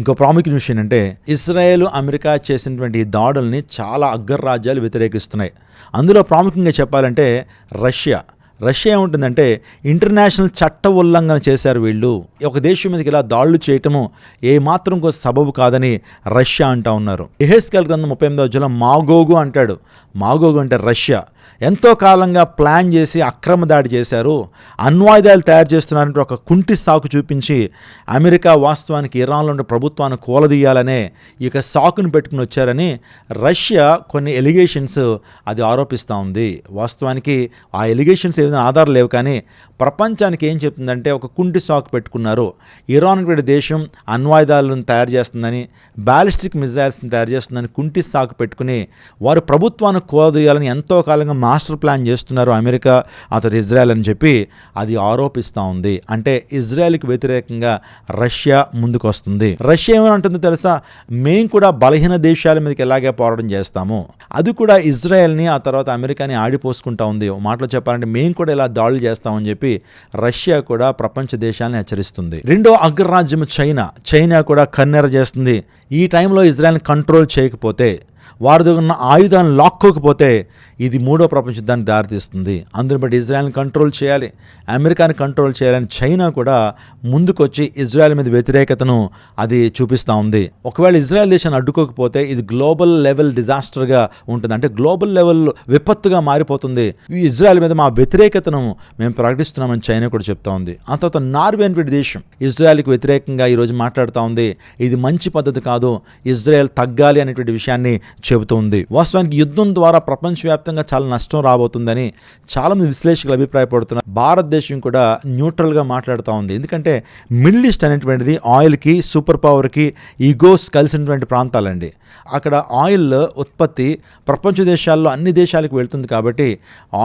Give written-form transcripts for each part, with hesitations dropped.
ఇంకో ప్రాముఖ్య విషయం అంటే ఇజ్రాయెల్, అమెరికా చేసినటువంటి దాడుల్ని చాలా అగ్రరాజ్యాలు వ్యతిరేకిస్తున్నాయి. అందులో ప్రాముఖ్యంగా చెప్పాలంటే రష్యా ఏముంటుందంటే ఇంటర్నేషనల్ చట్ట ఉల్లంఘన చేశారు వీళ్ళు, ఒక దేశం మీదకి ఇలా దాడులు చేయటము ఏమాత్రం కోసం సబబు కాదని రష్యా అంటా ఉన్నారు. యెహెజ్కేలు గ్రంథం 38వ అధ్యాయంలో మాగోగు అంటాడు. మాగోగు అంటే రష్యా ఎంతో కాలంగా ప్లాన్ చేసి అక్రమ దాడి చేశారు, అణ్వాయుధాలు తయారు చేస్తున్నారంటే ఒక కుంటి సాకు చూపించి అమెరికా వాస్తవానికి ఇరాన్లో ఉండే ప్రభుత్వాన్ని కూలదీయాలనే ఇక సాకును పెట్టుకుని వచ్చారని రష్యా కొన్ని ఎలిగేషన్స్ అది ఆరోపిస్తూ ఉంది. వాస్తవానికి ఆ ఎలిగేషన్స్ ఏదైనా ఆధారం లేవు, కానీ ప్రపంచానికి ఏం చెప్తుందంటే ఒక కుంటి సాకు పెట్టుకున్నారు. ఇరాన్ వంటి దేశం అణ్వాయుధాలను తయారు చేస్తుందని, బ్యాలిస్టిక్ మిజైల్స్ని తయారు చేస్తుందని కుంటి సాకు పెట్టుకుని వారు ప్రభుత్వాన్ని కూలదీయాలని ఎంతో కాలంగా మాస్టర్ ప్లాన్ చేస్తున్నారు అమెరికా, అతడు ఇజ్రాయెల్ అని చెప్పి అది ఆరోపిస్తూ ఉంది. అంటే ఇజ్రాయెల్కి వ్యతిరేకంగా రష్యా ముందుకు వస్తుంది. రష్యా ఏమనంటుందో తెలుసా, మేము కూడా బలహీన దేశాల మీదకి ఎలాగే పోరాటం చేస్తాము, అది కూడా ఇజ్రాయెల్ని ఆ తర్వాత అమెరికాని ఆడిపోసుకుంటా ఉంది. మాటలో చెప్పాలంటే మేము కూడా ఇలా దాడులు చేస్తామని చెప్పి రష్యా కూడా ప్రపంచ దేశాలను హెచ్చరిస్తుంది. రెండో అగ్రరాజ్యం చైనా కూడా కన్నెర చేస్తుంది. ఈ టైంలో ఇజ్రాయెల్ని కంట్రోల్ చేయకపోతే, వారి దగ్గర ఉన్న ఆయుధాలను లాక్కోకపోతే ఇది మూడో ప్రపంచ యుద్ధానికి దారితీస్తుంది. అందుని బట్టి ఇజ్రాయెల్ని కంట్రోల్ చేయాలి, అమెరికాని కంట్రోల్ చేయాలని చైనా కూడా ముందుకొచ్చి ఇజ్రాయెల్ మీద వ్యతిరేకతను అది చూపిస్తూ ఉంది. ఒకవేళ ఇజ్రాయెల్ దేశాన్ని అడ్డుకోకపోతే ఇది గ్లోబల్ లెవెల్ డిజాస్టర్గా ఉంటుంది, అంటే గ్లోబల్ లెవెల్ విపత్తుగా మారిపోతుంది. ఈ ఇజ్రాయెల్ మీద మా వ్యతిరేకతను మేము ప్రకటిస్తున్నామని చైనా కూడా చెప్తా ఉంది. ఆ తర్వాత నార్వే అనే దేశం ఇజ్రాయెల్కి వ్యతిరేకంగా ఈరోజు మాట్లాడుతూ ఉంది. ఇది మంచి పద్ధతి కాదు, ఇజ్రాయెల్ తగ్గాలి అనేటువంటి విషయాన్ని చెబుతుంది. వాస్తవానికి యుద్ధం ద్వారా ప్రపంచవ్యాప్తంగా చాలా నష్టం రాబోతుందని చాలామంది విశ్లేషకులు అభిప్రాయపడుతున్నారు. భారతదేశం కూడా న్యూట్రల్గా మాట్లాడుతూ ఉంది. ఎందుకంటే మిడిల్ ఈస్ట్ అనేటువంటిది ఆయిల్కి, సూపర్ పవర్కి ఈగోస్ కలిసినటువంటి ప్రాంతాలండి. అక్కడ ఆయిల్ ఉత్పత్తి ప్రపంచ దేశాల్లో అన్ని దేశాలకు వెళ్తుంది కాబట్టి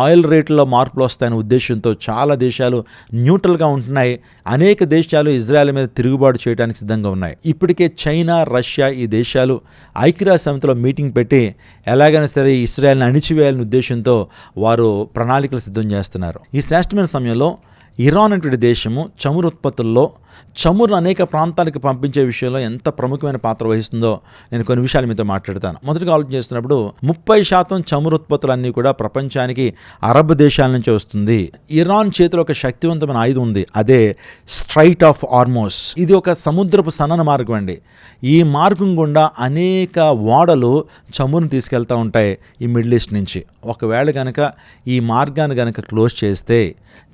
ఆయిల్ రేట్లలో మార్పులు వస్తాయనే ఉద్దేశంతో చాలా దేశాలు న్యూట్రల్గా ఉంటున్నాయి. అనేక దేశాలు ఇజ్రాయెల్ మీద తిరుగుబాటు చేయడానికి సిద్ధంగా ఉన్నాయి. ఇప్పటికే చైనా, రష్యా ఈ దేశాలు ఐక్యరాజ్య సమితిలో మీటింగ్ పెట్టి ఎలాగైనా సరే ఇజ్రాయెల్ని అణిచివేయాలనే ఉద్దేశంతో వారు ప్రణాళికలు సిద్ధం చేస్తున్నారు. ఈ శ్రేష్టమైన సమయంలో ఇరాన్ అనేటువంటి దేశము చమురు ఉత్పత్తుల్లో చమురు అనేక ప్రాంతాలకు పంపించే విషయంలో ఎంత ప్రముఖమైన పాత్ర వహిస్తుందో నేను కొన్ని విషయాలు మీతో మాట్లాడతాను. మొదటిగా ఆలోచన చేస్తున్నప్పుడు 30% చమురు ఉత్పత్తులన్నీ కూడా ప్రపంచానికి అరబ్ దేశాల నుంచి వస్తుంది. ఇరాన్ చేతిలో ఒక శక్తివంతమైన ఆయుధం ఉంది, అదే స్ట్రైట్ ఆఫ్ హార్మోస్. ఇది ఒక సముద్రపు సన్నన మార్గం అండి. ఈ మార్గం గుండా అనేక ఓడలు చమురును తీసుకెళ్తూ ఉంటాయి ఈ మిడిల్ ఈస్ట్ నుంచి. ఒకవేళ కనుక ఈ మార్గాన్ని కనుక క్లోజ్ చేస్తే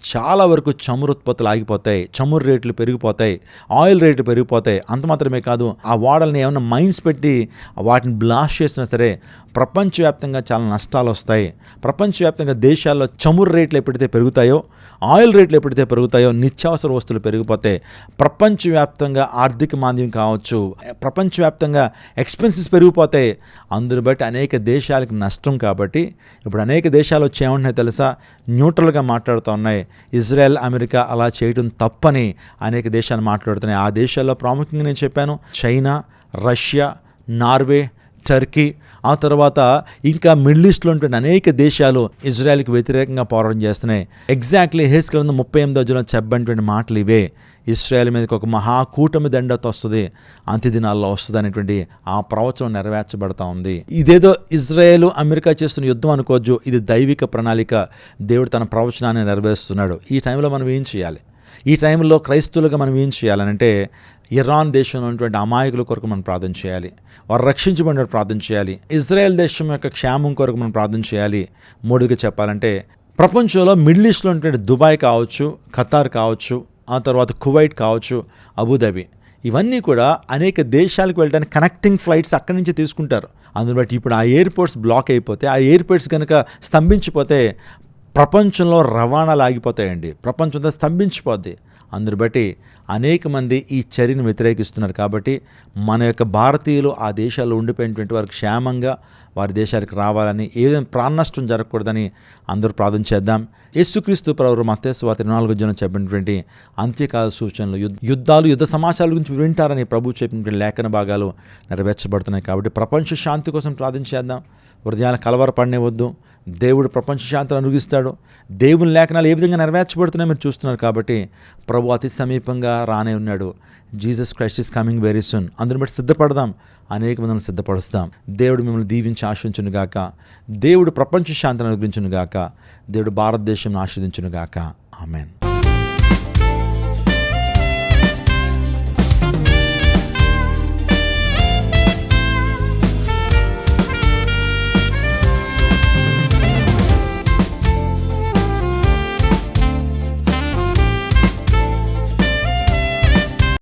చాలా వరకు చమురు ఉత్పత్తులు ఆగిపోతాయి, చమురు రేట్లు పెరిగిపోతాయి, ఆయిల్ రేట్లు పెరిగిపోతాయి. అంత మాత్రమే కాదు, ఆ ఓడల్ని ఏమైనా మైన్స్ పెట్టి వాటిని బ్లాస్ట్ చేసినా సరే ప్రపంచవ్యాప్తంగా చాలా నష్టాలు వస్తాయి. ప్రపంచవ్యాప్తంగా దేశాల్లో చమురు రేట్లు ఎప్పుడైతే పెరుగుతాయో, ఆయిల్ రేట్లు ఎప్పుడైతే పెరుగుతాయో నిత్యావసర వస్తువులు పెరిగిపోతాయి. ప్రపంచవ్యాప్తంగా ఆర్థిక మాంద్యం కావచ్చు, ప్రపంచవ్యాప్తంగా ఎక్స్పెన్సెస్ పెరిగిపోతాయి. అందుని బట్టి అనేక దేశాలకు నష్టం. కాబట్టి ఇప్పుడు అనేక దేశాలు వచ్చి ఏమంటున్నాయి తెలుసా, న్యూట్రల్గా మాట్లాడుతూ ఉన్నాయి. ఇజ్రాయెల్, అమెరికా అలా చేయడం తప్పని అనేక దేశాలు మాట్లాడుతున్నాయి. ఆ దేశాల్లో ప్రాముఖ్యంగా నేను చెప్పాను చైనా, రష్యా, నార్వే, టర్కీ, ఆ తర్వాత ఇంకా మిడిల్ ఈస్ట్లో ఉంటున్న అనేక దేశాలు ఇజ్రాయెల్కి వ్యతిరేకంగా పోరాటం చేస్తున్నాయి. ఎగ్జాక్ట్లీ యెహెజ్కేలు 38వ అధ్యాయంలో చెప్పబడినటువంటి మాటలు ఇవే. ఇజ్రాయెల్ మీదకి ఒక మహాకూటమి దండత వస్తుంది, అంత్యదినాల్లో వస్తుంది అనేటువంటి ఆ ప్రవచనం నెరవేర్చబడతా ఉంది. ఇదేదో ఇజ్రాయెల్, అమెరికా చేస్తున్న యుద్ధం అనుకోవచ్చు, ఇది దైవిక ప్రణాళిక. దేవుడు తన ప్రవచనాన్ని నెరవేరుస్తున్నాడు. ఈ టైంలో మనం ఏం చేయాలి? ఈ టైంలో క్రైస్తవులుగా మనం ఏం చేయాలనంటే ఇరాన్ దేశంలో ఉన్నటువంటి అమాయకుల కొరకు మనం ప్రార్థన చేయాలి, వారు రక్షించబడిన ప్రార్థన చేయాలి. ఇజ్రాయెల్ దేశం యొక్క క్షేమం కొరకు మనం ప్రార్థన చేయాలి. మూడుగా చెప్పాలంటే ప్రపంచంలో మిడిల్ ఈస్ట్లో ఉన్నటువంటి దుబాయ్ కావచ్చు, ఖతార్ కావచ్చు, ఆ తర్వాత కువైట్ కావచ్చు, అబుదాబి, ఇవన్నీ కూడా అనేక దేశాలకు వెళ్ళడానికి కనెక్టింగ్ ఫ్లైట్స్ అక్కడి నుంచి తీసుకుంటారు. అందుని బట్టి ఇప్పుడు ఆ ఎయిర్పోర్ట్స్ బ్లాక్ అయిపోతే, ఆ ఎయిర్పోర్ట్స్ కనుక స్తంభించిపోతే ప్రపంచంలో రవాణాలు ఆగిపోతాయండి, ప్రపంచంతో స్తంభించిపోద్ది. అందుని బట్టి అనేక మంది ఈ చర్యను వ్యతిరేకిస్తున్నారు. కాబట్టి మన యొక్క భారతీయులు ఆ దేశాల్లో ఉండిపోయినటువంటి వారు క్షేమంగా వారి దేశానికి రావాలని, ఏదైనా ప్రాణ నష్టం జరగకూడదని అందరూ ప్రార్థన చేద్దాం. యేసుక్రీస్తు ప్రభువు మత్తయి సువార్త 24వ అధ్యాయంలో చెప్పినటువంటి అంత్యకాల సూచనలు, యుద్ధాలు, యుద్ధ సమాచారాల గురించి వింటారని ప్రభువు చెప్పినటువంటి లేఖన భాగాలు నెరవేర్చబడుతున్నాయి. కాబట్టి ప్రపంచ శాంతి కోసం ప్రార్థన చేద్దాం. హృదయాలు కలవరపడనివ్వద్దు. దేవుడు ప్రపంచ శాంతిని అనుగ్రహిస్తాడు. దేవుని లేఖనాలు ఏ విధంగా నెరవేర్చబడుతున్నాయో మీరు చూస్తున్నారు కాబట్టి ప్రభు అతి సమీపంగా రానే ఉన్నాడు. Jesus Christ is coming very soon. అందుని బట్టి సిద్ధపడదాం, అనేక మందిని సిద్ధపరుస్తాం. దేవుడు మిమ్మల్ని దీవించి ఆశీర్వదించునుగాక. దేవుడు ప్రపంచ శాంతిని అనుగ్రహించునుగాక. దేవుడు భారతదేశం ఆశీర్వదించునుగాక. ఆమేన్.